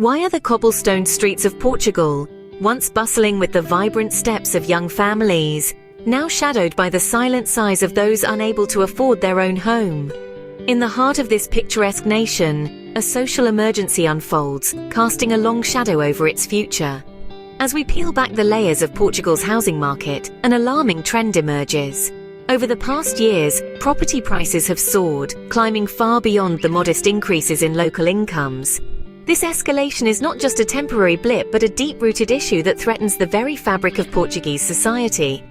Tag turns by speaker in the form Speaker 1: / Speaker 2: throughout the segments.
Speaker 1: Why are the cobblestone streets of Portugal, once bustling with the vibrant steps of young families, now shadowed by the silent sighs of those unable to afford their own home? In the heart of this picturesque nation, a social emergency unfolds, casting a long shadow over its future. As we peel back the layers of Portugal's housing market, an alarming trend emerges. Over the past years, property prices have soared, climbing far beyond the modest increases in local incomes. This escalation is not just a temporary blip, but a deep-rooted issue that threatens the very fabric of Portuguese society.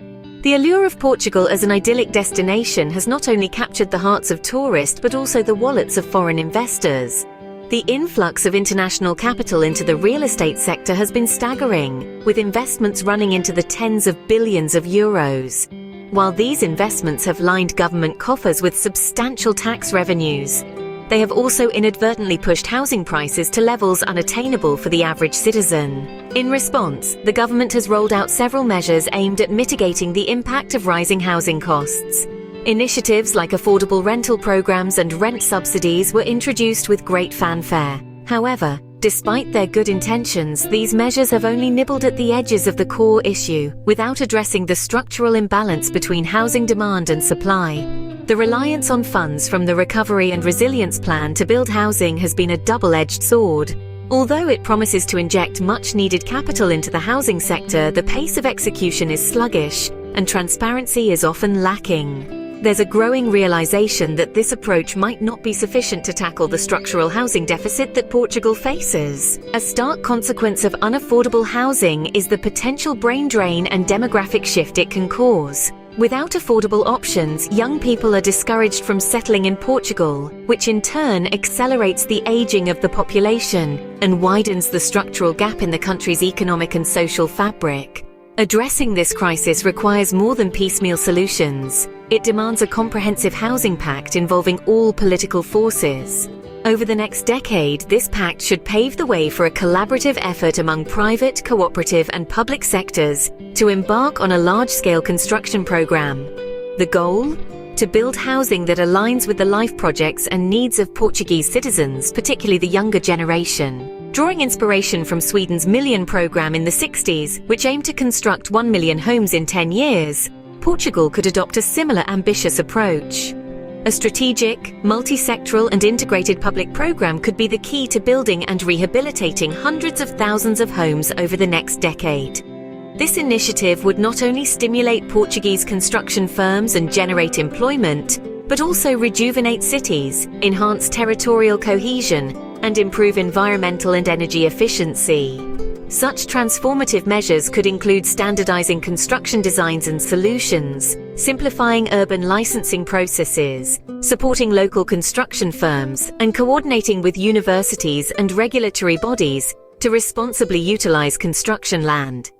Speaker 1: The allure of Portugal as an idyllic destination has not only captured the hearts of tourists, but also the wallets of foreign investors. The influx of international capital into the real estate sector has been staggering, with investments running into the tens of billions of euros. While these investments have lined government coffers with substantial tax revenues, they have also inadvertently pushed housing prices to levels unattainable for the average citizen. In response, the government has rolled out several measures aimed at mitigating the impact of rising housing costs. Initiatives like affordable rental programs and rent subsidies were introduced with great fanfare. However, despite their good intentions, these measures have only nibbled at the edges of the core issue, without addressing the structural imbalance between housing demand and supply. The reliance on funds from the Recovery and Resilience Plan to build housing has been a double-edged sword. Although it promises to inject much-needed capital into the housing sector, the pace of execution is sluggish, and transparency is often lacking. There's a growing realization that this approach might not be sufficient to tackle the structural housing deficit that Portugal faces. A stark consequence of unaffordable housing is the potential brain drain and demographic shift it can cause. Without affordable options, young people are discouraged from settling in Portugal, which in turn accelerates the aging of the population and widens the structural gap in the country's economic and social fabric. Addressing this crisis requires more than piecemeal solutions. It demands a comprehensive housing pact involving all political forces. Over the next decade, this pact should pave the way for a collaborative effort among private, cooperative, and public sectors to embark on a large-scale construction program. The goal? To build housing that aligns with the life projects and needs of Portuguese citizens, particularly the younger generation. Drawing inspiration from Sweden's Million Programme in the 60s, which aimed to construct 1 million homes in 10 years, Portugal could adopt a similar ambitious approach. A strategic, multi-sectoral and integrated public program could be the key to building and rehabilitating hundreds of thousands of homes over the next decade. This initiative would not only stimulate Portuguese construction firms and generate employment, but also rejuvenate cities, enhance territorial cohesion, and improve environmental and energy efficiency. Such transformative measures could include standardizing construction designs and solutions, simplifying urban licensing processes, supporting local construction firms, and coordinating with universities and regulatory bodies to responsibly utilize construction land.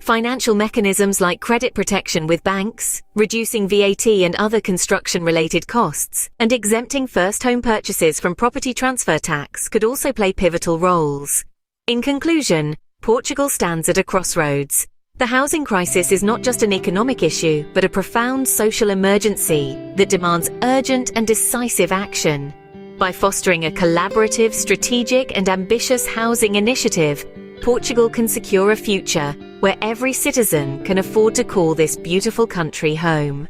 Speaker 1: Financial mechanisms like credit protection with banks, reducing VAT and other construction-related costs, and exempting first home purchases from property transfer tax could also play pivotal roles. In conclusion, Portugal stands at a crossroads. The housing crisis is not just an economic issue, but a profound social emergency that demands urgent and decisive action. By fostering a collaborative, strategic, and ambitious housing initiative, Portugal can secure a future where every citizen can afford to call this beautiful country home.